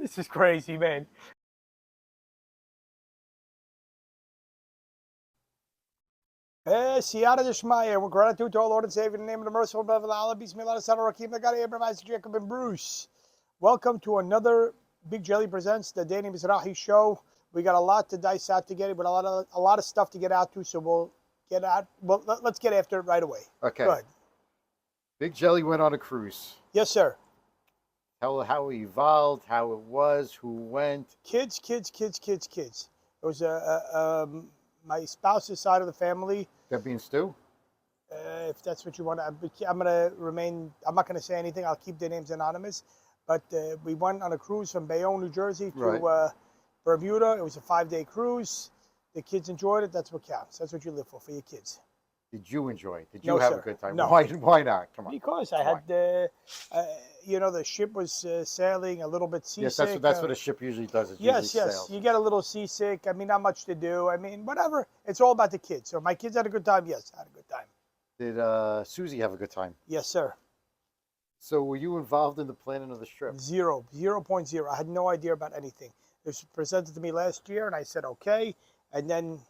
This is crazy, man. Siyata Deshmaya, with gratitude to our Lord and Savior, in the name of the merciful, benevolent Allah, Bismillah, Son of Rakim, the God of Abraham, Isaac, Jacob, and Bruce. Welcome to another Big Jelly Presents, the Danny Mizrahi Show. We got a lot to dice out together, but a lot of stuff to get out to, so we'll get out. Well, let's get after it right away. Okay. Go ahead. Big Jelly went on a cruise. Yes, sir. Tell how it evolved, how it was, who went. Kids. It was my spouse's side of the family. Debbie and Stu? If that's what you want, I'm going to remain, I'm not going to say anything. I'll keep their names anonymous. But we went on a cruise from Bayonne, New Jersey to Bermuda. It was a 5-day cruise. The kids enjoyed it. That's what counts. That's what you live for your kids. Did you enjoy it? Did you No, have sir. a good time? No. Why not? Come on. Because I had, the ship was sailing a little bit seasick. Yes, that's what a ship usually does. Yes. You get a little seasick. I mean, not much to do. I mean, whatever. It's all about the kids. So my kids had a good time. Yes, had a good time. Did Susie have a good time? Yes, sir. So were you involved in the planning of the trip? 0.0. I had no idea about anything. It was presented to me last year, and I said, okay. And then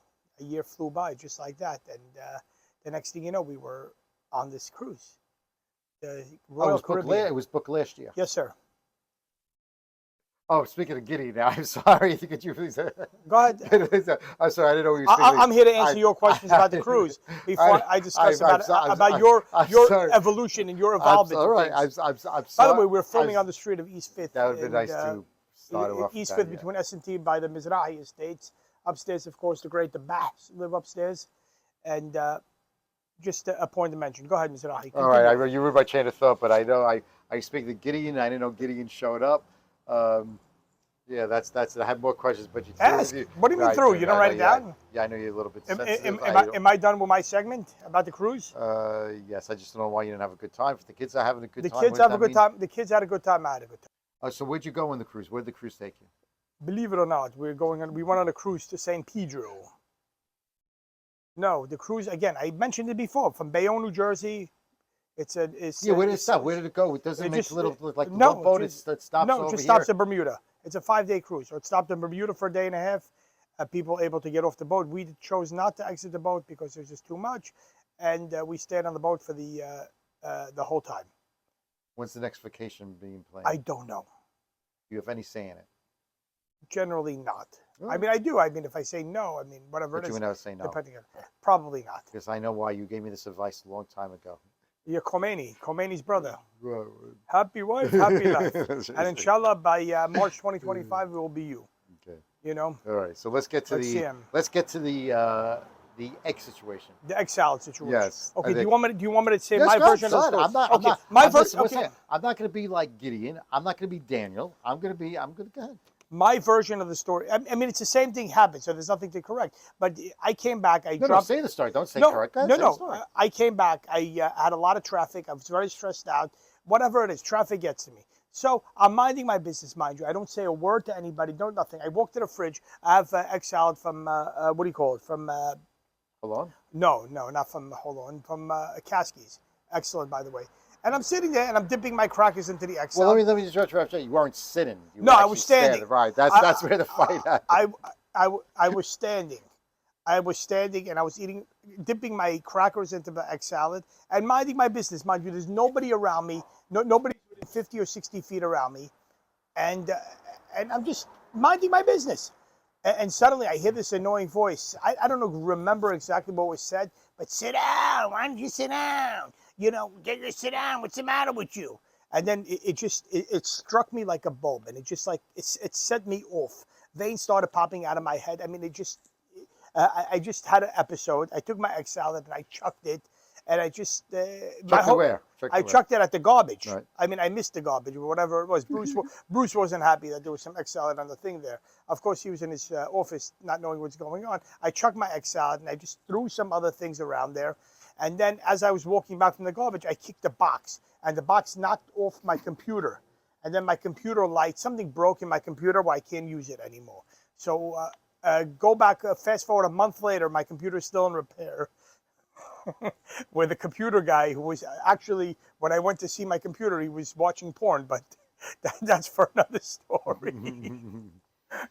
a year flew by just like that. And the next thing you know, we were on this cruise. The Royal Caribbean. It was booked last year. Yes, sir. Oh, speaking of giddy now, I'm sorry. Could you please? Go ahead. I'm sorry, I didn't know you were speaking. I'm here to answer your questions about the cruise before I discuss about your evolution and your involvement. All right, I'm sorry. By the way, we're filming on the street of East 5th. That would be nice to start off. East 5th between S&T by the Mizrahi Estates. Upstairs, of course, the Bahs live upstairs. And just a point to mention. Go ahead, Mizrahi. All right, you read my chain of thought, but I know I speak to Gideon. I didn't know Gideon showed up. Yeah, that's. I have more questions, but you ask. What do you mean through? You don't write it down? Yeah, I know you're a little bit sensitive. Am I done with my segment about the cruise? Yes. I just don't know why you didn't have a good time. If the kids are having a good time, the kids have a good time. The kids had a good time. I had a good time. So where'd you go on the cruise? Where'd the cruise take you? Believe it or not, we went on a cruise to St. Pedro. No, the cruise again. I mentioned it before. From Bayonne, New Jersey. Where did it stop? Where did it go? It doesn't make look like the boat. It stops over here. No, it just stops in Bermuda. It's a 5-day cruise. So it stopped in Bermuda for a day and a half. People able to get off the boat. We chose not to exit the boat because there's just too much. And we stayed on the boat for the whole time. When's the next vacation being planned? I don't know. Do you have any say in it? Generally not. Really? I mean, I do. I mean, if I say no, I mean, whatever but it is. You would never say no. Depending on, probably not. Because I know why you gave me this advice a long time ago. You're Khomeini's brother. Right. Happy wife, happy life. And inshallah, by March 2025, it will be you. Okay. You know. All right. So let's get to the egg situation. The egg salad situation. Yes. Okay. Do you want me to say yes, my version of the story? I'm not going to be like Gideon. I'm not going to be Daniel. I'm going to go ahead. My version of the story. I mean, it's the same thing happened, so there's nothing to correct. But I came back. No, say the story. Don't say correct. Go ahead, say the story. I came back. I had a lot of traffic. I was very stressed out. Whatever it is, traffic gets to me. So I'm minding my business, mind you. I don't say a word to anybody. No, nothing. I walk to the fridge. I have egg salad from what do you call it? From Holon? No, not from Holon. From Kaski's. Excellent, by the way. And I'm sitting there and I'm dipping my crackers into the egg salad. Well, let me just interrupt you. You weren't sitting. I was standing. Right. That's where the fight happened. I was standing. I was standing and I was dipping my crackers into the egg salad and minding my business. Mind you, there's nobody around me. Nobody within 50 or 60 feet around me. And I'm just minding my business. And suddenly I hear this annoying voice. I don't remember exactly what was said, but sit down. Why don't you sit down? Get your sit down. What's the matter with you? And then it struck me like a bulb, and it set me off. Veins started popping out of my head. I mean, I just had an episode. I took my egg salad and I chucked it, and I just chucked it at the garbage. Right. I mean, I missed the garbage or whatever it was. Bruce wasn't happy that there was some egg salad on the thing there. Of course, he was in his office, not knowing what's going on. I chucked my egg salad and I just threw some other things around there. And then as I was walking back from the garbage, I kicked the box, and the box knocked off my computer. And then my computer light, something broke in my computer where I can't use it anymore. So go back, fast forward a month later, my computer's still in repair. Where the computer guy, who was actually, when I went to see my computer, he was watching porn, but That's for another story.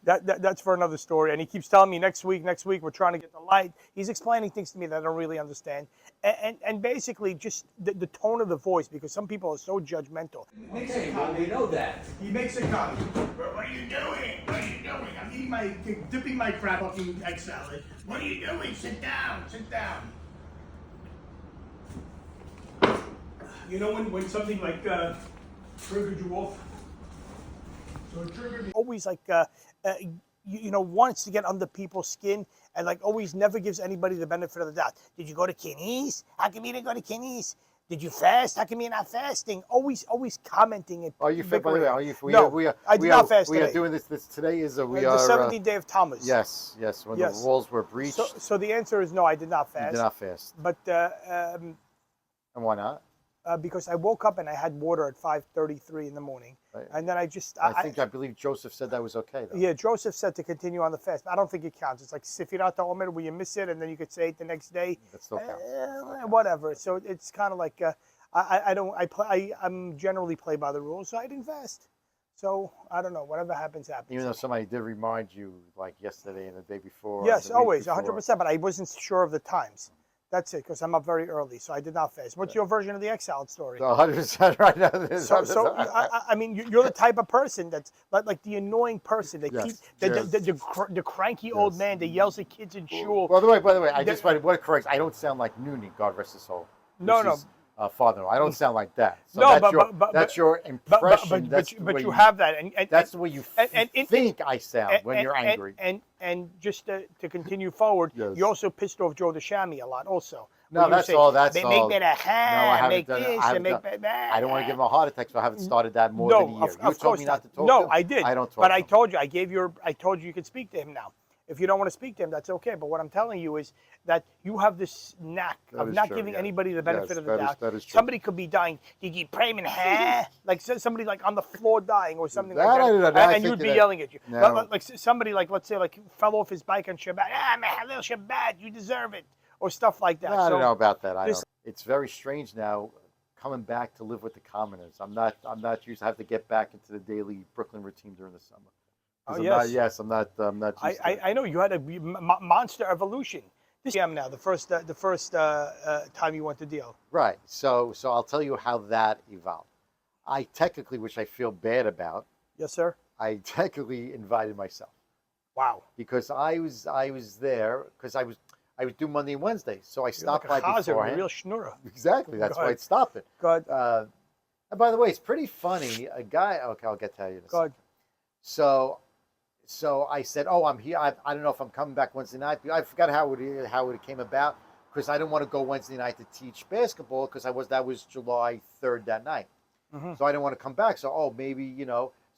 That's for another story. And he keeps telling me next week we're trying to get the light. He's explaining things to me that I don't really understand. And basically just the tone of the voice, because some people are so judgmental. Okay, well, we know that. He makes a comment. What are you doing? What are you doing? I'm dipping my crab fucking egg salad. What are you doing? Sit down. Sit down. You know when something like triggered you off? So it triggered me. Always like wants to get under people's skin, and like always never gives anybody the benefit of the doubt. Did you go to Kenny's? How come you didn't go to Kenny's? Did you fast? How come you're not fasting? Always commenting it. Are you fit, by the way? Are you? I did not fast today. today. We are doing this. Today is the 17th day of Tammuz. Yes. When the walls were breached. So the answer is no. I did not fast. You did not fast. But and why not? Because I woke up and I had water at 5:33 in the morning, right. And then I believe Joseph said that was okay, though. Yeah, Joseph said to continue on the fast. I don't think it counts. It's like Sifirat Omer, where you miss it and then you could say it the next day. That still counts. Whatever. So it's kind of like I'm generally play by the rules, so I didn't fast. So I don't know. Whatever happens. Even though somebody did remind you, like yesterday and the day before. Yes, always 100%. But I wasn't sure of the times. That's it, because I'm up very early, so I did not fast. What's your version of the egg salad story? 100% right now. I mean, you're the type of person that's like the annoying person that keeps the cranky old man that yells at kids in shul. By the way, I just wanted to correct. I don't sound like Noonie, God rest his soul. No. Father-in-law. I don't sound like that. So that's your impression. But you have that, and that's the way you think I sound when you're angry. And just to continue forward, you also pissed off Joe DeShami a lot, also. No, that's all. That's they all. Make that a make this, and make that. I don't want to give him a heart attack, so I haven't started that more than a year. You told me not to talk to him. No, I did. I don't talk. But I told you. I told you you could speak to him now. If you don't want to speak to him, that's okay. But what I'm telling you is that you have this knack of not giving anybody the benefit of the doubt. That is true. Somebody could be dying. Did you pray him, like somebody like on the floor dying or something like that, and you'd be yelling at you. No. Like somebody like, let's say, like fell off his bike on Shabbat. Halil Shabbat, you deserve it, or stuff like that. No, I don't know about that. It's very strange now coming back to live with the commoners. I'm not used to have to get back into the daily Brooklyn routime during the summer. Oh, yes. I'm not used to it. I know you had a monster evolution. This am now the first time you went to deal. Right. So I'll tell you how that evolved. I technically, which I feel bad about. Yes, sir. I technically invited myself. Wow. Because I was there because I was doing Monday and Wednesday, so I stopped by beforehand. A real schnurrer. Exactly. That's why I'd stop it. Good. And by the way, it's pretty funny. A guy. Okay, I'll get to you. Good. So I said, "Oh, I'm here. I don't know if I'm coming back Wednesday night." I forgot how it came about because I didn't want to go Wednesday night to teach basketball because that was July 3rd that night. Mm-hmm. So I didn't want to come back. So maybe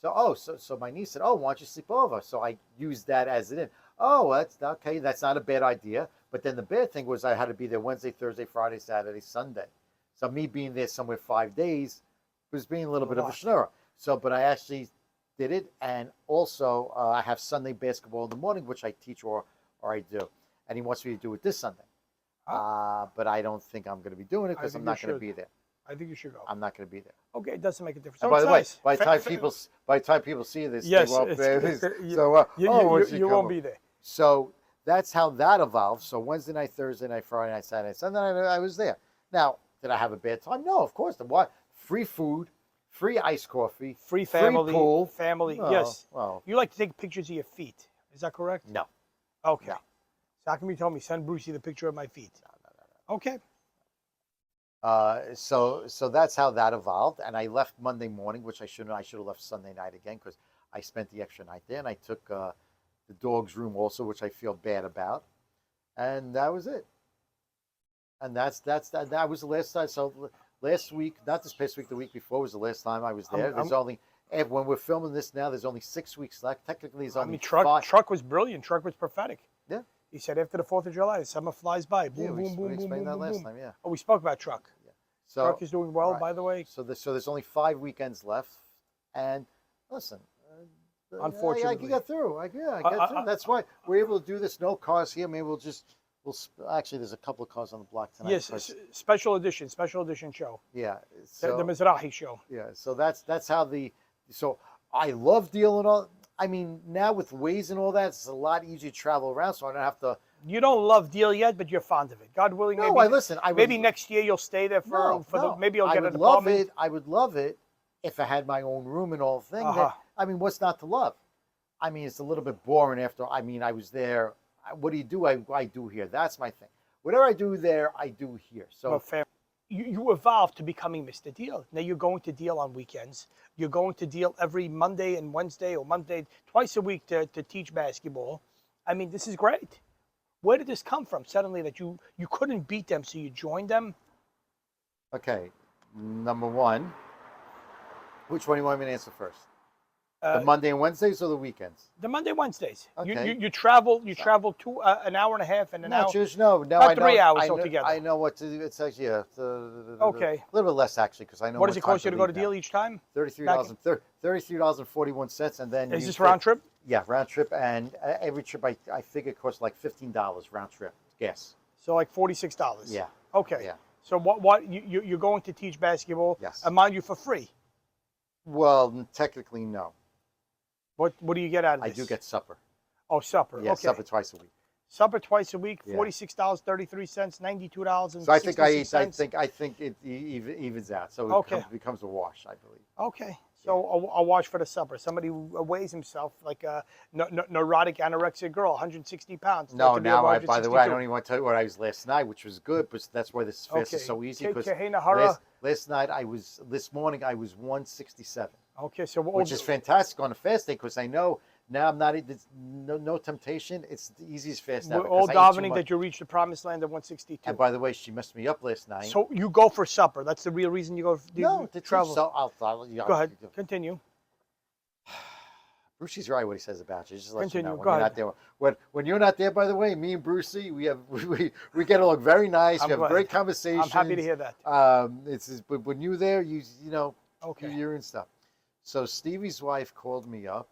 So my niece said, "Oh, why don't you sleep over?" So I used that as it in. Oh, that's okay. That's not a bad idea. But then the bad thing was I had to be there Wednesday, Thursday, Friday, Saturday, Sunday. So me being there somewhere 5 days was being a little bit of a schnurrer. So, but I actually did it, and also I have Sunday basketball in the morning, which I teach or I do, and he wants me to do it this Sunday. But I don't think I'm going to be doing it because I'm not going to be there. I think you should go. I'm not going to be there. Okay, it doesn't make a difference. By the way, by the time people see this, yes, you won't be there. So that's how that evolved. So Wednesday night, Thursday night, Friday night, Saturday, Sunday night, I was there. Now, did I have a bad time? No, of course. What? Free food, free iced coffee, free family, free pool. Family. Oh, yes. Well, you like to take pictures of your feet. Is that correct? No. Okay. No. So how come you told me send Brucey the picture of my feet? No. Okay. So that's how that evolved, and I left Monday morning, which I shouldn't. I should have left Sunday night again because I spent the extra night there, and I took the dog's room also, which I feel bad about, and that was it. And that was the last time. So last week, not this past week, the week before was the last time I was there. When we're filming this now, there's only 6 weeks left. Technically, there's only 5. Truck was brilliant. Truck was prophetic. Yeah. He said after the 4th of July, the summer flies by. Boom, we boom, boom, boom, boom, that last boom. time, yeah. Oh, we spoke about Truck. Yeah. So Truck is doing well, by the way. So there's only 5 weekends left, and listen. Unfortunately, I can get through. I get through. That's why we're able to do this. No cars here. Maybe actually, there's a couple of cars on the block tonight. Yes, special edition show. Yeah. So, the Mizrahi show. Yeah. So that's how the So I love dealing all. I mean, now with Waze and all that, it's a lot easier to travel around, so I don't have to. You don't love Deal yet, but you're fond of it. God willing, No, maybe listen. maybe next year you'll stay there for no. maybe you'll I get would an love apartment. it. I would love it if I had my own room and all thing. Uh-huh. I mean, what's not to love? I mean, it's a little bit boring after. I mean, I was there. What do you do? I do here. That's my thing. Whatever I do there, I do here. So Well, fair. You evolved to becoming Mr. Deal. Now you're going to Deal on weekends. You're going to Deal every Monday and Wednesday, or Monday twice a week to teach basketball. I mean, this is great. Where did this come from? Suddenly that you couldn't beat them, so you joined them. okay, number one. Which one do you want me to answer first? The Monday and Wednesdays or the weekends? The Monday, Wednesdays. Okay. You travel to an hour and a half and an hour. No. About I know, 3 hours I know, altogether. I know what to do. It's actually Okay. a little bit less actually because I know. What does it time cost you to go to leave Deal now. each time? $33.41, and then Is this round trip? Yeah, round trip, and every trip I figure costs like $15 round trip gas. So like $46. Yeah. Okay. Yeah. So what you're going to teach basketball? Yes. And mind you, for free. Well, technically no. What do you get out of I this? do get supper. Oh, supper. Yeah, Okay. supper twice a week. Supper twice a week. Yeah. $46.33, $92. So I think I think it evens out. So it becomes a wash, I believe. Okay. So a wash for the supper. Somebody who weighs himself like a neurotic anorexic girl, 160 pounds. No, now by the way, I 162. don't even want to tell you what I was last night, which was good, but that's why this fast is so easy. Because last morning I was 167. Okay, so which is fantastic on a fast day because I know now I'm not. There's no temptation. It's the easiest fast now. We're all davening that you reach the promised land of 162. And by the way, she messed me up last night. So you go for supper. That's the real reason you go to travel. So go ahead. Continue. Brucey's right what he says about you. Just let Continue. you know Go ahead. When you're not there, by the way, me and Brucey, we get along very nice. We have great conversations. I'm happy to hear that. But when you're there, you know, okay, you're in stuff. So Stevie's wife called me up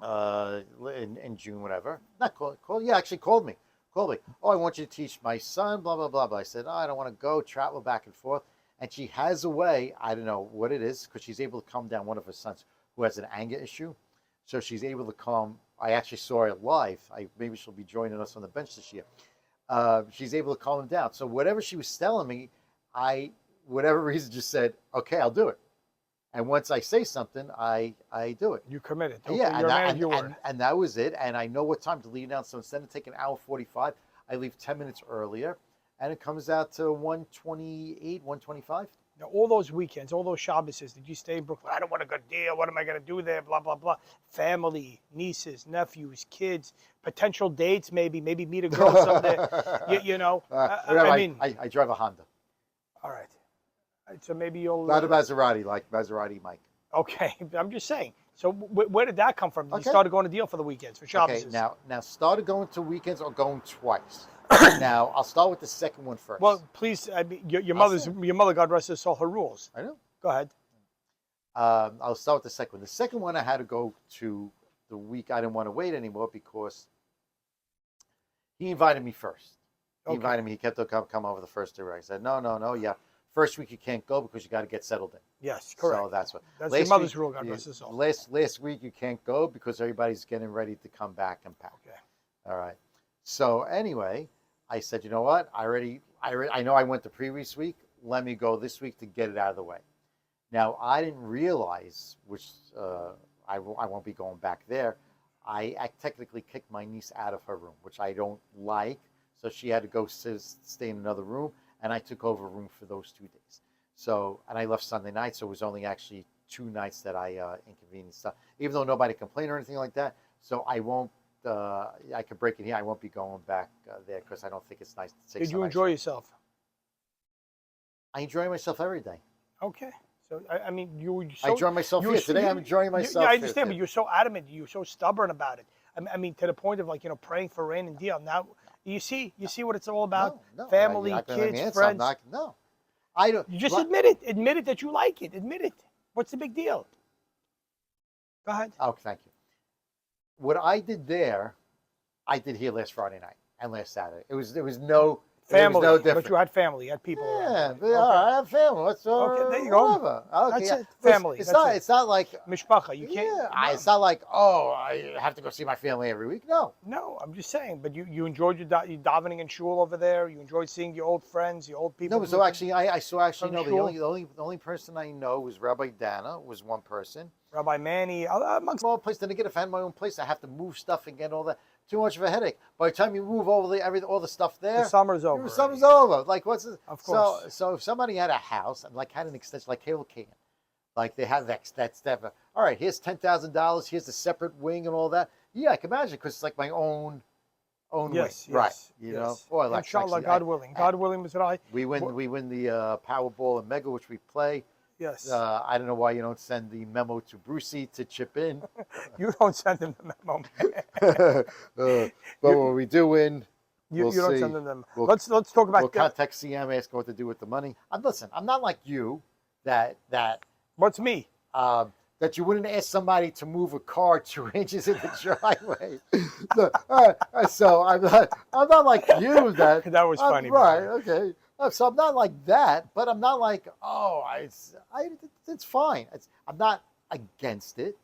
in June, whatever. Not called. Yeah, actually called me. Oh, I want you to teach my son. Blah blah blah. But I said, oh, I don't want to go travel back and forth. And she has a way. I don't know what it is because she's able to calm down one of her sons who has an anger issue. So she's able to calm. I actually saw her live. Maybe she'll be joining us on the bench this year. She's able to calm him down. So whatever she was telling me, whatever reason, just said, okay, I'll do it. And once I say something, I do it. You committed. Okay, yeah, you're a man of your word. And that was it. And I know what time to leave now. So instead of taking an hour 45, I leave 10 minutes earlier. And it comes out to 128, 125. Now, all those weekends, all those Shabbases, did you stay in Brooklyn? I don't want a good deal. What am I going to do there? Blah, blah, blah. Family, nieces, nephews, kids, potential dates, maybe meet a girl someday. you know, I drive a Honda. All right. So maybe you'll... Not a Maserati, like Maserati Mike. Okay, I'm just saying. So where did that come from? You started going to Deal for the weekends, for Shabbos. Okay, now started going to weekends or going twice. Now, I'll start with the second one first. Well, please, I mean, your mother, God rest her soul, her rules. I know. Go ahead. I'll start with the second one. The second one I had to go to the week I didn't want to wait anymore because he invited me first. He invited me. He kept on come over the first day. I said, no, yeah. First week you can't go because you got to get settled in. Yes, correct. So that's your mother's rule, God rest her soul. Last week you can't go because everybody's getting ready to come back and pack. Okay. All right. So anyway, I said, you know what? I know I went the previous week. Let me go this week to get it out of the way. Now I didn't realize, which I won't be going back there. I technically kicked my niece out of her room, which I don't like. So she had to go stay in another room. And I took over a room for those 2 days. So, and I left Sunday night, so it was only actually 2 nights that I inconvenienced stuff, even though nobody complained or anything like that. So I won't, I could break it here. I won't be going back there because I don't think it's nice to take. Did you enjoy yourself? I enjoy myself every day. Okay. So, I mean, I enjoy myself here. Today I'm enjoying myself. Yeah, I understand, but you're so adamant. You're so stubborn about it. I mean, to the point of praying for rain and deal. Now, you see what it's all about? No, family, kids, friends. I don't. You just admit it. Admit it that you like it. Admit it. What's the big deal? Go ahead. Oh, thank you. What I did there, I did here last Friday night and last Saturday. There was no Family, no but different. you had family, you had people Yeah, around. but, all right, I have family. What's Okay, there you go. whatever. Okay, That's yeah. it. Listen, Family. It's That's not. it. It's not like Mishpacha. You can't. yeah. No. It's not like I have to go see my family every week. No. No, I'm just saying. But you enjoyed your davening in shul over there. You enjoyed seeing your old friends, your old people. No, so actually, I saw actually From no. shul? The only person I know was Rabbi Dana. Was one person. Rabbi Manny, amongst Small place. Then again, if I had my own place, I have to move stuff and get all that. Too much of a headache. By the time you move over all the stuff there, the summer's over. the summer's over. Like what's this? Of course. So if somebody had a house and like had an extension, like Halo Can, like they have that step. All right, here's $10,000. Here's a separate wing and all that. Yeah, I can imagine because it's like my own Yes, wing, right? yes, You yes. know, or like Inshallah, God willing. God willing, Mr. I. we win the Powerball and Mega, which we play. Yes. I don't know why you don't send the memo to Brucey to chip in. You don't send them the memo, man. But when we do win, You we'll don't see. send them them. We'll- Let's talk about We'll contact CM, ask what to do with the money. Listen, I'm not like you that what's me. that you wouldn't ask somebody to move a car 2 inches in the driveway. So I'm not like you that. That was funny, right? man. Okay. So I'm not like that, but I'm not like it's fine. I'm not against it.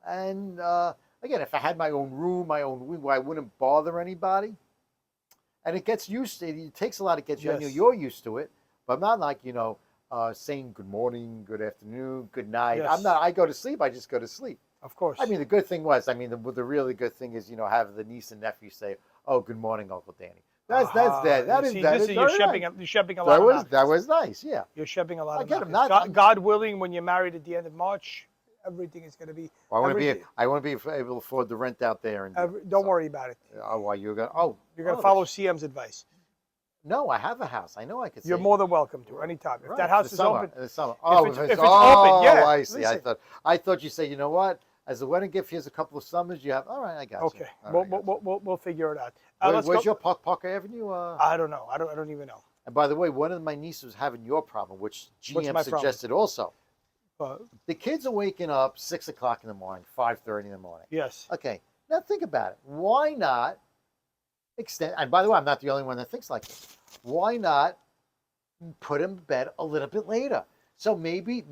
And again, if I had my own room, my own wing, where I wouldn't bother anybody, and it gets used to it. It takes a lot to get you. I know Yes. you're used to it, but I'm not like saying good morning, good afternoon, good night. Yes. I'm not. I go to sleep. I just go to sleep. Of course. I mean, the good thing was, the really good thing is, have the niece and nephew say, "Oh, good morning, Uncle Danny." That's that. That is See, that this is you're very shepping. nice. You're shepping a lot. That was nice. Yeah. You're shepping a lot. I of get 'em, knockers. not- God willing, when you're married at the end of March, everything is going to be. I want to be. everything- I want to be able to afford the rent out there. And Don't worry about it. Oh, why you're gonna? Oh, You're going to oh, follow CM's advice. No, I have a house. I know I could. You're say- more than welcome to anytime. If Right, that house the is summer, open, the summer. Oh, if it's open, yeah. I see. Listen. I thought you said, you know what? As a wedding gift, here's a couple of summers. You have. All right, I got you. okay, All right, I got you. we'll figure it out. Where's Let's go. your Parker Avenue? I don't know. I don't even know. And by the way, one of my nieces was having your problem, which What's GM my problem? suggested also. Uh, The kids are waking up 6 o'clock in the morning, 5:30 in the morning. yes. Okay, now think about it. Why not extend? And by the way, I'm not the only one that thinks like this. Why not put them to bed a little bit later? So maybe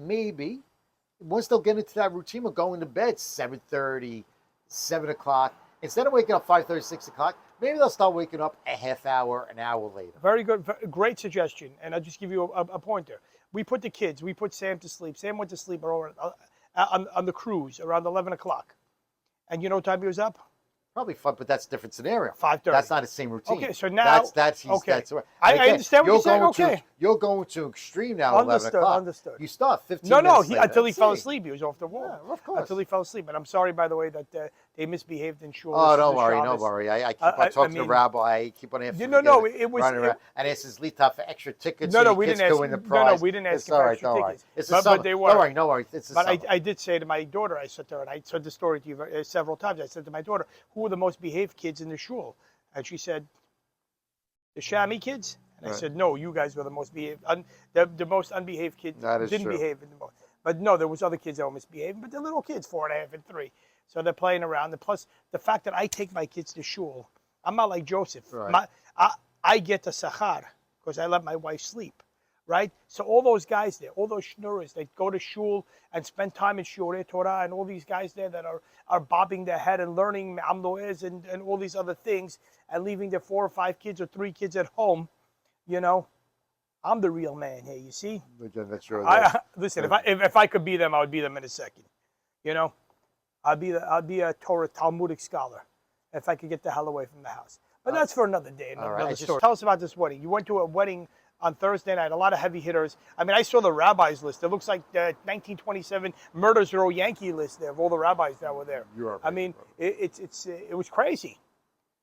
once they'll get into that routine, we'll go into bed 7:30, 7 o'clock. Instead of waking up 5:30, 6 o'clock, maybe they'll start waking up a half hour, an hour later. Very good. Great suggestion. And I'll just give you a pointer. We put the kids, we put Sam to sleep. Sam went to sleep on the cruise around 11 o'clock. And you know what time he was up? Probably fun, but that's a different scenario. 5:30. That's not the same routine. Okay, so now- that's okay. That's right. I And again, understand what you're saying, okay. You're going to extreme now. Understood, 11 o'clock. understood. You start 15 No, minutes later. until he Let's fell see. asleep. He was off the wall. Yeah, of course. Until he fell asleep. And I'm sorry, by the way, that they misbehaved in shul. Oh, This is don't the worry, Shabbos. don't worry. I keep I on talking to mean- the rabbi. I keep on asking. No, it was- running it- around. And it's his lita for extra tickets. No, so no, your we kids didn't go ask win the him- no, prize. we didn't ask It's him all for right, extra don't worry. tickets. It's But a summer. they were. Don't worry, no worries. It's a But summer. I did say to my daughter, I said to her, and I said the story to you several times. I said to my daughter, who are the most behaved kids in the shul? And she said, the Shami kids? And I Right. said, no, you guys were the most behaved. The most unbehaved kids That is didn't true. behave in the most. But no, there was other kids that were misbehaving, but they're little kids, 4.5 and 3. So they're playing around. And plus, the fact that I take my kids to shul, I'm not like Joseph. Right. I get the sachar because I let my wife sleep, right? So all those guys there, all those schnorrers, they go to shul and spend time in shiurei Torah, and all these guys there that are bobbing their head and learning amloez and all these other things, and leaving their 4 or 5 kids or 3 kids at home, I'm the real man here. You see? Again, that's your. Listen, if I could be them, I would be them in a second. I'd be a Torah Talmudic scholar if I could get the hell away from the house. But that's for another day, all another right, story. Tell us about this wedding. You went to a wedding on Thursday night. A lot of heavy hitters. I mean, I saw the rabbis list. It looks like the 1927 Murders Row Yankee list there of all the rabbis that were there. You are I mean, it was crazy.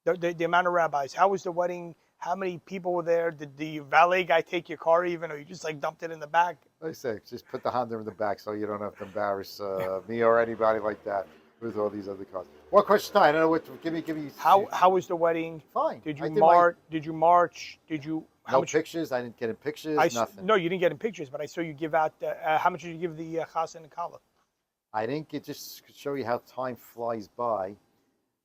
The amount of rabbis. How was the wedding? How many people were there? Did the valet guy take your car even, or you just like dumped it in the back? I say, just put the Honda in the back so you don't have to embarrass me or anybody like that with all these other cars. One question, I don't know what. Give me. How was the wedding? Fine. Did I you did march? Did you march? Did you? How No much? pictures. I didn't get in pictures. Nothing. No, you didn't get in pictures, but I saw you give out. How much did you give the chas and the kala? I didn't get. Just to show you how time flies by.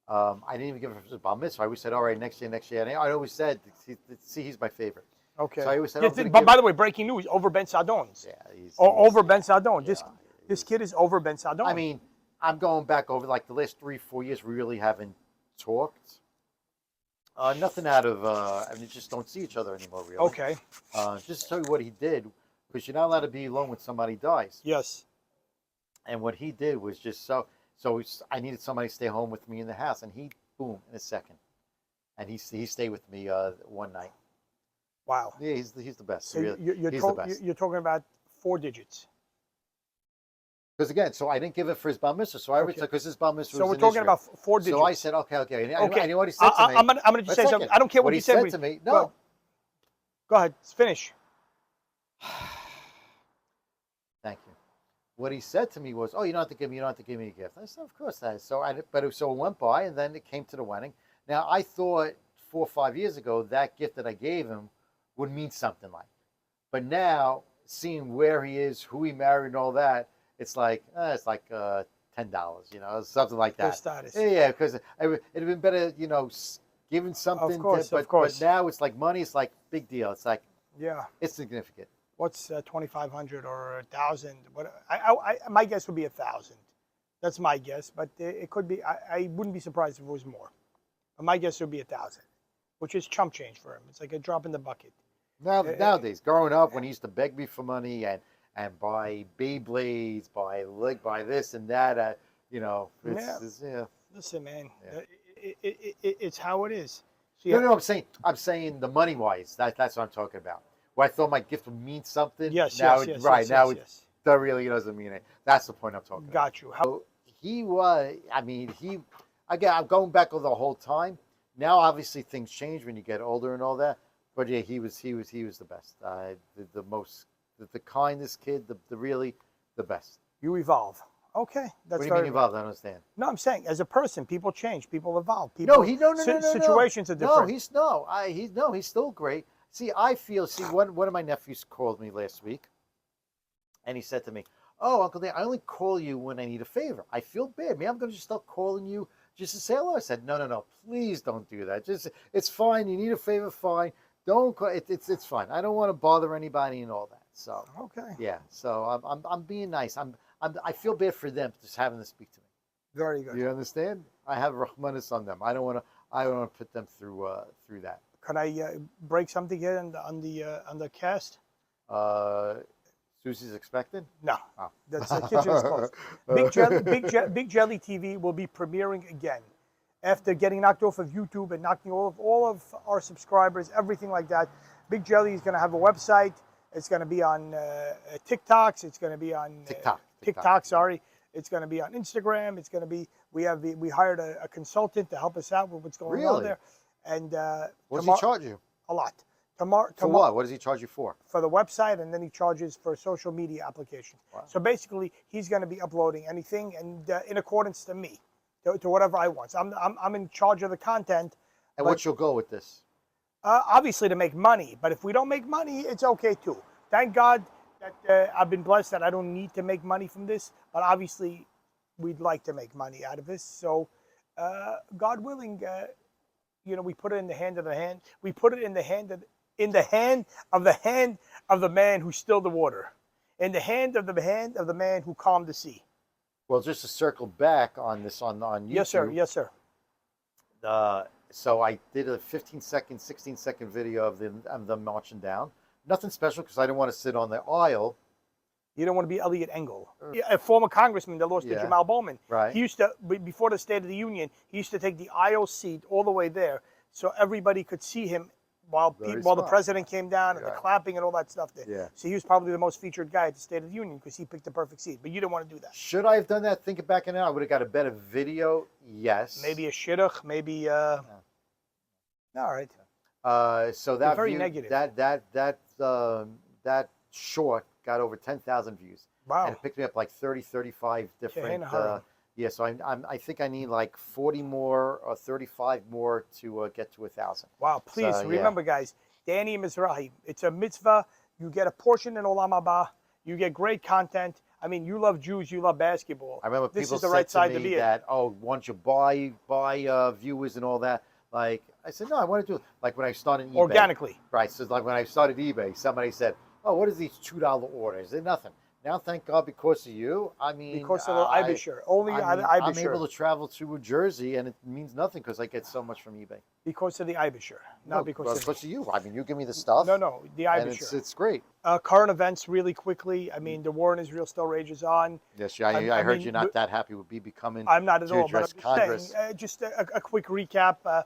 I didn't even give him his bar mitzvah. I always said, all right, next year, next year. And I always said, see, he's my favorite. Okay. So I always said, Yeah, but by the way, breaking news, over Ben Sadon's. Yeah, over Ben Sadon. Yeah, This kid is over Ben Sadon. I mean, I'm going back over like the last 3-4 years. We really haven't talked. Nothing out of. I mean, just don't see each other anymore. Really. Okay. Just to tell you what he did, because you're not allowed to be alone when somebody dies. Yes. And what he did was just so. I needed somebody to stay home with me in the house, and he, boom, in a second, and he stayed with me one night. Wow. Yeah, he's the best. So really, he's the best. You're talking about 4 digits. Because again, so I didn't give it for his bar mitzvah, so I would because his bar mitzvah. So was we're in talking Israel. about 4 digits. So I said, okay. Okay. And you know what he said to me? I'm gonna just say something. I don't care what he you said to me. No. Go ahead. Finish. Thank you. What he said to me was, "Oh, you don't have to give me a gift." I said, "Of course that is." So it went by, and then it came to the wedding. Now I thought 4 or 5 years ago that gift that I gave him would mean something like, but now seeing where he is, who he married, and all that, it's like $10, something like that. Status. Yeah, because it'd have been better, giving something. Of course. But now it's like money. It's like big deal. It's like it's significant. What's 2,500 or 1,000? What? My guess would be 1,000. That's my guess, but it could be. I wouldn't be surprised if it was more. But my guess would be 1,000, which is chump change for him. It's like a drop in the bucket. Nowadays, growing up, when he used to beg me for money and buy Beyblades, buy this and that, Listen, man, it's how it is. So, No, I'm saying the money wise. That's what I'm talking about. Where I thought my gift would mean something. Yes. Now it really doesn't mean it. That's the point I'm talking about. Got you. So he was. I mean, Again, I'm going back over the whole time. Now, obviously, things change when you get older and all that. But yeah, he was the best. The kindest kid. The best. You evolve. Okay, that's what do you mean evolve? I don't understand. No, I'm saying as a person, people change, people evolve. No. Situations are different. He's still great. See, one of my nephews called me last week, and he said to me, "Oh, Uncle Dan, I only call you when I need a favor. I feel bad. Maybe I'm going to just start calling you just to say hello." I said, "No, please don't do that. It's fine. You need a favor, fine. Don't call. It's fine. I don't want to bother anybody and all that." So okay, yeah. So I'm being nice. I feel bad for them just having to speak to me. Very good. You understand? I have rahmanis on them. I don't want to put them through that. Can I break something here on the cast? Susie's expecting? No. Oh. That's the kitchen is closed. Big Jelly TV will be premiering again after getting knocked off of YouTube and knocking all of our subscribers, everything like that. Big Jelly is going to have a website. It's going to be on TikToks. It's going to be on TikTok. Sorry. It's going to be on Instagram. It's going to be. We hired a consultant to help us out with what's going on there. And what does he charge you? A lot. Tomorrow. For what? What does he charge you for? For the website, and then he charges for social media applications. Wow. So basically, he's going to be uploading anything, and in accordance to me, to whatever I want. So I'm in charge of the content. And what's your goal with this? Obviously to make money, but if we don't make money, it's okay too. Thank God that I've been blessed that I don't need to make money from this, but obviously we'd like to make money out of this. So God willing, we put it in the hand of the hand. We put it in the hand of the man who stilled the water, in the hand of the man who calmed the sea. Well, just to circle back on this on YouTube. Yes, sir. So I did a 15-second, 16-second video of them marching down. Nothing special because I didn't want to sit on the aisle. You don't want to be Elliot Engel, a former congressman that lost to Jamal Bowman. Right. He used to, before the State of the Union, he used to take the aisle seat all the way there so everybody could see him while the president came down and the clapping and all that stuff there. Yeah. So he was probably the most featured guy at the State of the Union because he picked the perfect seat. But you didn't want to do that. Should I have done that? Thinking back now, I would have got a better video. Yes. Maybe a shidduch. Maybe. All right. So that very view, negative. That short got over 10,000 views. Wow. And it picked me up like 30, 35 different. So I think I need like 40 more or 35 more to get to 1,000. Wow. Please remember, guys, Danny Mizrahi. It's a mitzvah. You get a portion in Olam Haba. You get great content. I mean, you love Jews, you love basketball. I remember This people is the said right side to to me be in. that, oh, once you buy viewers and all that, like, I said, no, I want to do it. Like when I started eBay. Organically. Right, so like when I started eBay, somebody said, oh, what is these $2 orders? They're nothing. Now, thank God, because of you, I mean, Because of the Ibisher. Only I'm Ibisher. able to travel to Jersey, and it means nothing because I get so much from eBay. Because of the Ibisher, not because of you. I mean, you give me the stuff. No, the And Ibisher. it's great. Current events really quickly. I mean, the war in Israel still rages on. Yes, I heard you're not that happy with Bibi coming. I'm not at to all, but I'm address just Congress. saying, just a quick recap.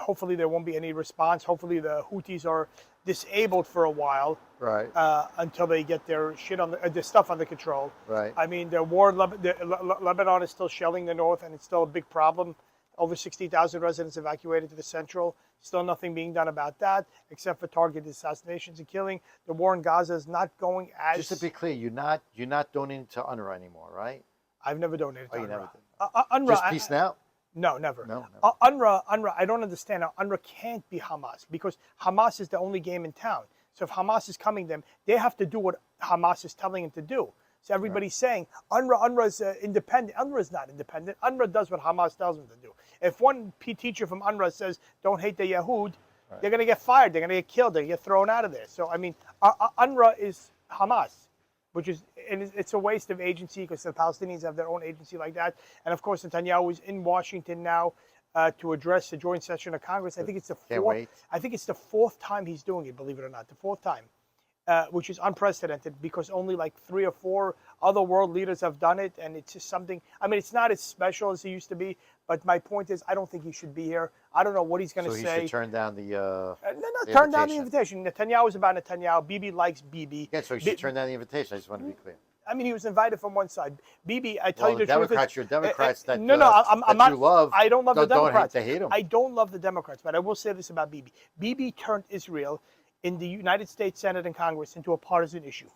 Hopefully there won't be any response. Hopefully the Houthis are disabled for a while. Right. Until they get their shit on their stuff under control. Right. I mean, the war in Lebanon is still shelling the north, and it's still a big problem. Over 60,000 residents evacuated to the central. Still nothing being done about that, except for targeted assassinations and killing. The war in Gaza is not going as. Just to be clear, you're not donating to UNRWA anymore, right? I've never donated to you UNRWA. never did. UNRWA. Just peace now. No, never. No. UNRWA. I don't understand how UNRWA can't be Hamas, because Hamas is the only game in town. So if Hamas is coming to them, they have to do what Hamas is telling them to do. So everybody's saying UNRWA is independent. UNRWA is not independent. UNRWA does what Hamas tells them to do. If one teacher from UNRWA says, don't hate the Yahud, they're going to get fired. They're going to get killed. They're going to get thrown out of there. So, I mean, UNRWA is Hamas, which is, and it's a waste of agency because the Palestinians have their own agency like that. And, of course, Netanyahu is in Washington now to address the joint session of Congress. I think it's the fourth time he's doing it, believe it or not, the fourth time, which is unprecedented because only like 3 or 4 other world leaders have done it, and it's just something. I mean, it's not as special as it used to be, but my point is, I don't think he should be here. I don't know what he's going to say. So he should turn down the turn down the invitation. Netanyahu is about Netanyahu. Bibi likes Bibi. Yeah, so he should turn down the invitation. I just want to be clear. I mean, he was invited from one side. Bibi, I tell you the Democrats, truth. you're Democrats that I'm not. you love. I don't love the Democrats. Don't hate them. I don't love the Democrats, but I will say this about Bibi. Bibi turned Israel in the United States Senate and Congress into a partisan issue.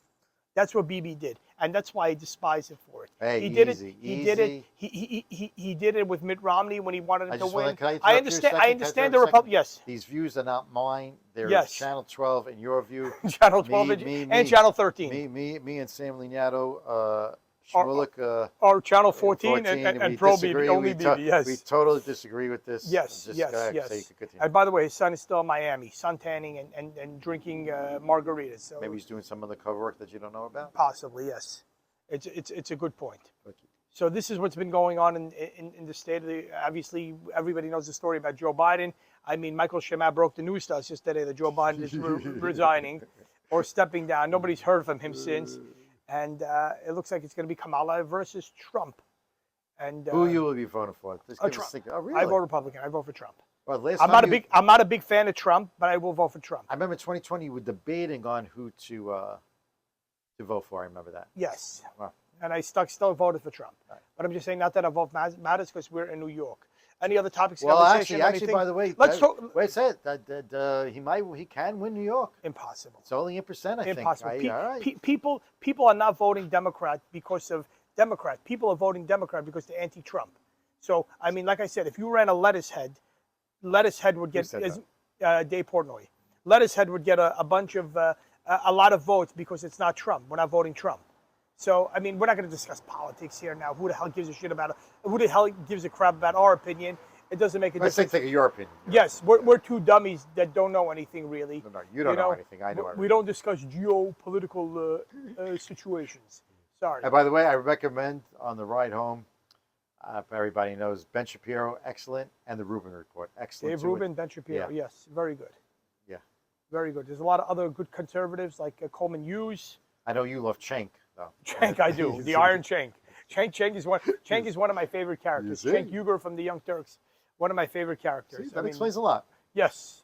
That's what Bibi did, and that's why I despise him for it. Hey, he did easy, it. He easy. did it. He did it with Mitt Romney when he wanted him to win. I understand the Republic. Yes. These views are not mine. They're Yes. Channel 12 in your view. Channel 12 and Channel 13. Me and Sam Lignato, Shmulik, or Channel 14 and Pro Bibi, only Bibi. Yes. We totally disagree with this. Yes. So you could continue. And by the way, his son is still in Miami, suntanning and drinking margaritas. So maybe he's doing some undercover work that you don't know about. Possibly, yes. It's a good point. So this is what's been going on in the state of the. Obviously, everybody knows the story about Joe Biden. I mean, Michael Shemat broke the news to us yesterday that Joe Biden is resigning or stepping down. Nobody's heard from him since, and it looks like it's going to be Kamala versus Trump. And who you will be voting for? Trump. Oh, really? I vote Republican. I vote for Trump. Well, I'm not a big fan of Trump, but I will vote for Trump. I remember 2020 you were debating on who to vote for. I remember that. Yes. Wow. And I still voted for Trump. Right. But I'm just saying, not that a vote matters because we're in New York. Any other topics? Well, actually, by the way, let's talk. Wait a second. He can win New York. Impossible. It's only in percent, I think. Impossible. All right. People are not voting Democrat because of Democrat. People are voting Democrat because they're anti-Trump. So, I mean, like I said, if you ran a lettuce head would get Dave Portnoy. Lettuce head would get a bunch of a lot of votes because it's not Trump. We're not voting Trump. So, I mean, we're not going to discuss politics here now. Who the hell gives a shit about it? Who the hell gives a crap about our opinion? It doesn't make a difference. Let's think of your opinion. Yes, we're two dummies that don't know anything really. No, you don't know anything. I know everything. We don't discuss geopolitical situations. Sorry. And by the way, I recommend on the ride home, everybody knows Ben Shapiro, excellent, and the Rubin Report, excellent. Dave Rubin, Ben Shapiro, yeah. Yes, very good. Yeah. Very good. There's a lot of other good conservatives like Coleman Hughes. I know you love Cenk, though. Cenk, I do. The Iron Cenk. Cenk is one of my favorite characters. Cenk Uygur from the Young Turks, one of my favorite characters. See, that explains a lot. Yes,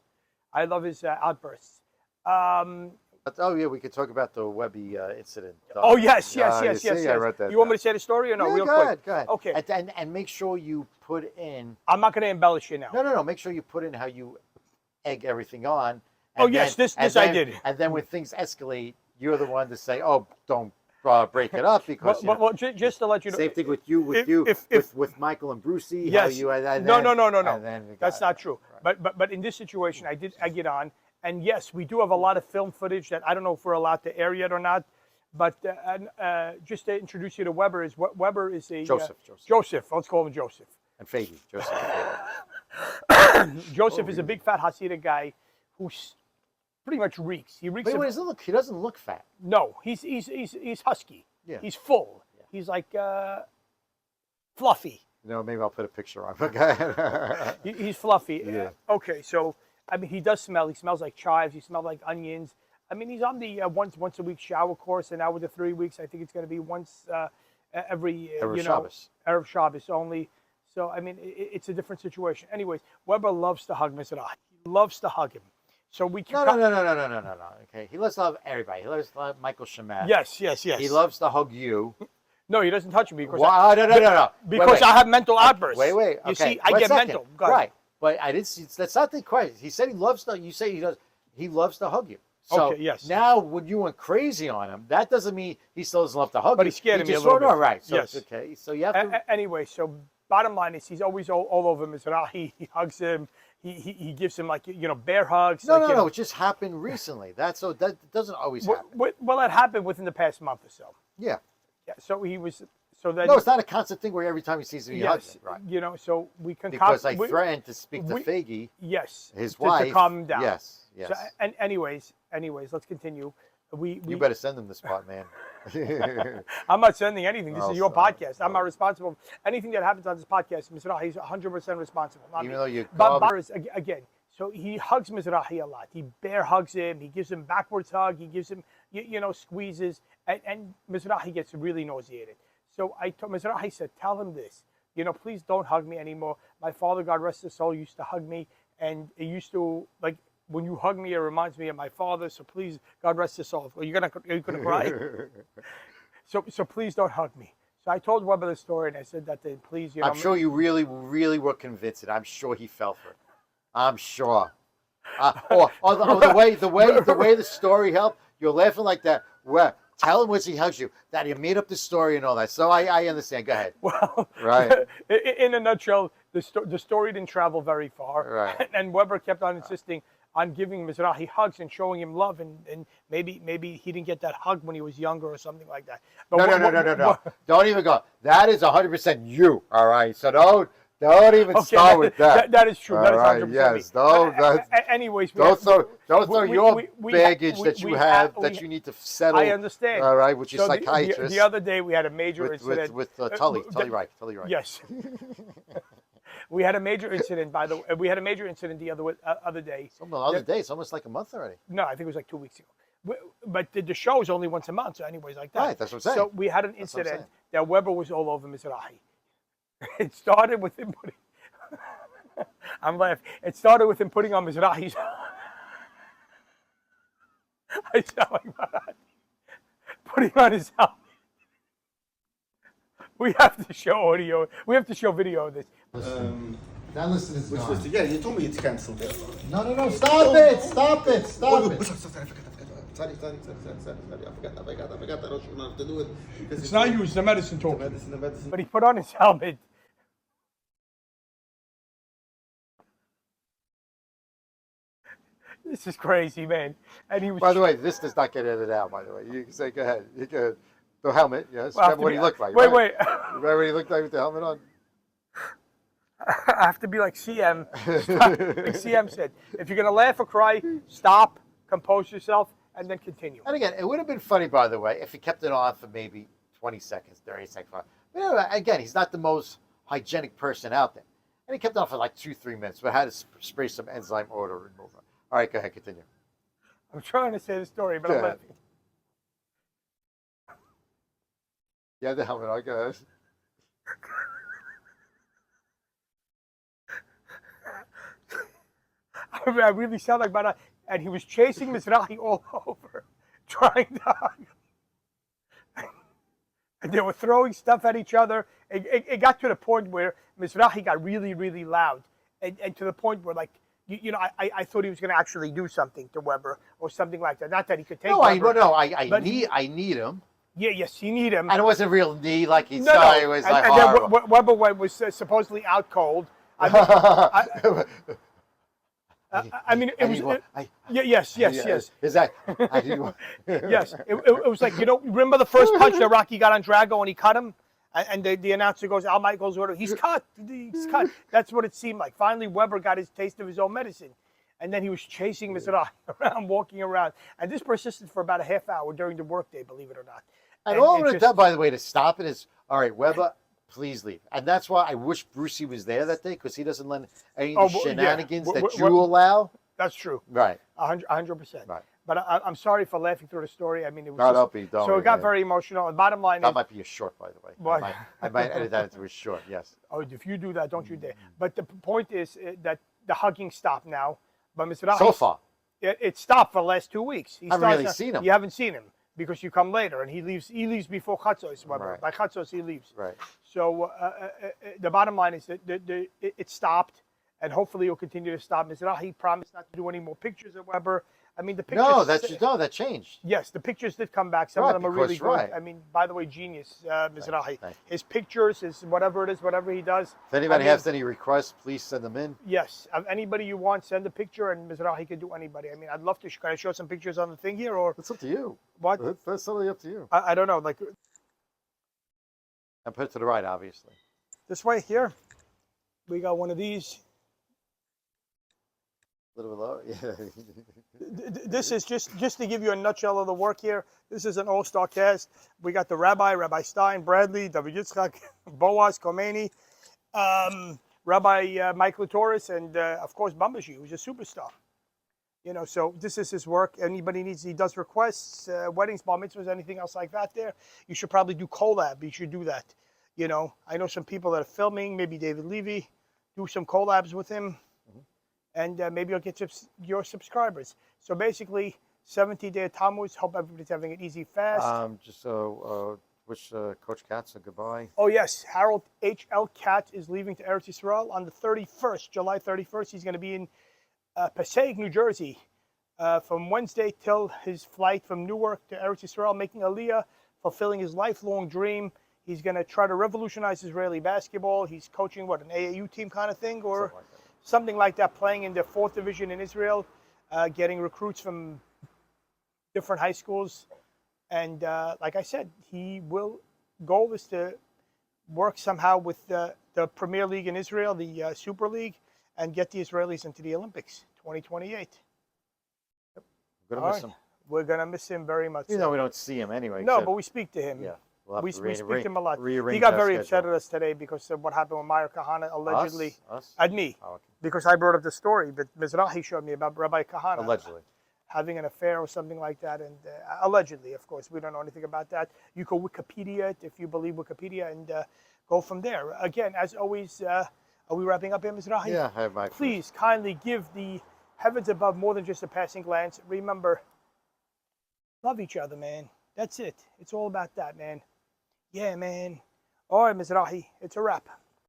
I love his outbursts. We could talk about the Webby incident. Yes. I wrote that. You want me to say the story or no? Yeah, real quick. Go ahead. Okay. And make sure you put in. I'm not going to embellish it now. No. Make sure you put in how you egg everything on. This I did. And then when things escalate, you're the one to say, "Oh, don't break it up," because well, just to let you know. Same thing with with Michael and Brucey. Yes. No. That's not true. Right. But in this situation, I did egg it on. And yes, we do have a lot of film footage that I don't know if we're allowed to air yet or not. But just to introduce you to Webber, Webber is a Joseph. Joseph. Let's call him Joseph. And Faggy. Joseph. Joseph is a big fat Hasidic guy who pretty much reeks. He reeks. Wait, he doesn't look fat. No, he's husky. Yeah. He's full. Yeah. He's like fluffy. Maybe I'll put a picture on. Okay. He's fluffy. Yeah. Okay, so I mean, he does smell. He smells like chives. He smells like onions. I mean, he's on the once a week shower course, and now with the 3 weeks, I think it's going to be once every Shabbos. Erev Shabbos only. So I mean, it's a different situation. Anyways, Webber loves to hug Mizrahi. He loves to hug him. So we can No. Okay, he loves to love everybody. He loves to love Michael Shemet. Yes. He loves to hug you. No, he doesn't touch me because No. Because I have mental outbursts. Wait. Okay. You see, I get mental. Go ahead. Right, but I didn't see. That's not the question. He said he loves to. You say he does. He loves to hug you. So okay, yes. Now, when you went crazy on him, that doesn't mean he still doesn't love to hug you. But he scared me a little bit. Right. So yes. It's okay. So you have to. Anyway, so bottom line is he's always all over Mizrahi. He hugs him. He gives him like bear hugs. No. It just happened recently. That doesn't always happen. Well, it happened within the past month or so. Yeah. Yeah. So he was. So then. No, it's not a constant thing where every time he sees him, he hugs him. Right. So we can. Because I threatened to speak to Faggy. Yes. His wife. To calm him down. Yes. So, and anyways, let's continue. You better send him the spot, man. I'm not sending anything. This is your podcast. I'm not sorry. responsible. Anything that happens on this podcast, Mizrahi is 100% responsible. Even though you. But again, so he hugs Mizrahi a lot. He bear hugs him. He gives him backwards hug. He gives him, squeezes. And Mizrahi gets really nauseated. So I told Mizrahi, said, tell him this. Please don't hug me anymore. My father, God rest his soul, used to hug me. And it used to, like, when you hug me, it reminds me of my father. So please, God rest his soul. Are you gonna cry? So please don't hug me. So I told Webber the story, and I said that please, I'm sure you really, really were convinced. I'm sure he fell for it. I'm sure. The way the story helped, you're laughing like that. Well, tell him when he hugs you that he made up the story and all that. So I understand. Go ahead. Well, right. In a nutshell, the story didn't travel very far. Right. And Webber kept on insisting on giving Mizrahi hugs and showing him love, and maybe he didn't get that hug when he was younger or something like that. But No. Don't even go. That is 100% you. All right. So don't even start with that. That is true. That is 100% yes. me. Anyways, don't throw your baggage that you have that you need to settle. I understand. All right, with your psychiatrist. The other day we had a major incident with Tully. Tully right. Yes. We had a major incident, by the way. We had a major incident the other day. The other day, it's almost like a month already. No, I think it was like 2 weeks ago. But the show is only once a month, so anyways, like that. Right, that's what I'm saying. So we had an incident that Webber was all over Mizrahi. It started with him putting... I'm laughing. It started with him putting on Mizrahi's... I sound like Marathi. Putting on his helmet. We have to show audio. We have to show video of this. That list is Which gone. list? Yeah, you told me it's cancelled. No. Stop it. Stop it. Sorry, I forgot. I don't know how to do it. It's not you, it's the medicine talking. The medicine. But he put on his helmet. This is crazy, man. And he was. By the way, this does not get edited out, by the way. You can say, go ahead. You can. The helmet, yes. Well, Remember what he looked like. Wait. Remember what he looked like with the helmet on? I have to be like CM. Like CM said, if you're going to laugh or cry, stop, compose yourself, and then continue. And again, it would have been funny, by the way, if he kept it on for maybe 20 seconds, 30 seconds. But anyway, again, he's not the most hygienic person out there. And he kept it on for like 2-3 minutes, but had to spray some enzyme odor remover. All right, go ahead, continue. I'm trying to say the story, but I'm laughing. Yeah, the helmet on, go ahead. I really sound like Mara. And he was chasing Mizrahi all over, trying to hug him. And they were throwing stuff at each other. It got to the point where Mizrahi got really, really loud. And to the point where, like, I thought he was going to actually do something to Webber or something like that. Not that he could take Webber. I need him. Yeah, yes, you need him. And it wasn't real need, like he saw it was like then Webber was supposedly out cold. I mean, it was. Yes. Is that? I didn't want, Yes, it was like, remember the first punch that Rocky got on Drago and he cut him? And the announcer goes, Al Michaels, he's cut. That's what it seemed like. Finally, Weber got his taste of his own medicine. And then he was chasing Mizrahi around, walking around. And this persisted for about a half hour during the workday, believe it or not. And all I'm going to tell, by the way, to stop it is, all right, Weber, please leave. And that's why I wish Brucey was there that day, because he doesn't let any of the shenanigans that you allow. That's true. Right. 100%. Right. But I'm sorry for laughing through the story. I mean, it was don't so it got very emotional. And bottom line that is, might be a short, by the way. What? I might edit that into a short. Yes. Oh, if you do that, don't you dare. But the point is that the hugging stopped now. But Mr. So far, it stopped for the last 2 weeks. I haven't really seen him. You haven't seen him because you come later, and he leaves before Chatzos. Right. By Chatzos, he leaves. Right. So the bottom line is that it stopped, and hopefully it'll continue to stop. Mizrahi promised not to do any more pictures of Weber. I mean, the pictures. that changed. Yes, the pictures did come back. Some of them are really good. Right. I mean, by the way, genius, Mizrahi. His pictures, his whatever it is, whatever he does. If anybody has any requests, please send them in. Yes, of anybody you want, send a picture, and Mizrahi can do anybody. I mean, I'd love to. Can I show some pictures on the thing here, or It's up to you. what? That's totally up to you. I don't know. Like And put it to the right, obviously. this way here, we got one of these. A little bit lower. Yeah. This is just to give you a nutshell of the work here. This is an all-star cast. We got the Rabbi Stein, Bradley, David Yitzchak, Boaz, Khomeini, Rabbi Mike Latoris, and of course Bambaji, who's a superstar. So this is his work. Anybody needs, he does requests, weddings, bar mitzvahs, anything else like that there. You should probably do collab. You should do that. I know some people that are filming, maybe David Levy, do some collabs with him. And maybe you'll get your subscribers. So basically, 70-day Tammuz. Hope everybody's having it easy, fast. Just wish Coach Katz a goodbye. Oh, yes. Harold H.L. Katz is leaving to Eretz Yisrael on the 31st, July 31st. He's going to be in Passaic, New Jersey, from Wednesday till his flight from Newark to Eretz Yisrael, making Aliyah, fulfilling his lifelong dream. He's going to try to revolutionize Israeli basketball. He's coaching, an AAU team kind of thing? Or something like that, playing in the 4th division in Israel, getting recruits from different high schools. And like I said, goal is to work somehow with the Premier League in Israel, the Super League, and get the Israelis into the Olympics 2028. Yep. We're going to miss him. We're going to miss him very much. We don't see him anyway. No, but we speak to him. Yeah. We speak to him a lot. He He got very upset at us today because of what happened with Meir Kahana, allegedly. Us? At me. Oh, okay. Because I brought up the story, but Mizrahi showed me about Rabbi Kahana. Allegedly. Having an affair or something like that. And allegedly, of course, we don't know anything about that. You can Wikipedia it if you believe Wikipedia and go from there. Again, as always, are we wrapping up here, Mizrahi? Yeah, I have my... Please, kindly give the heavens above more than just a passing glance. Remember, love each other, man. That's it. It's all about that, man. Yeah, man. All right, Mizrahi, it's a wrap.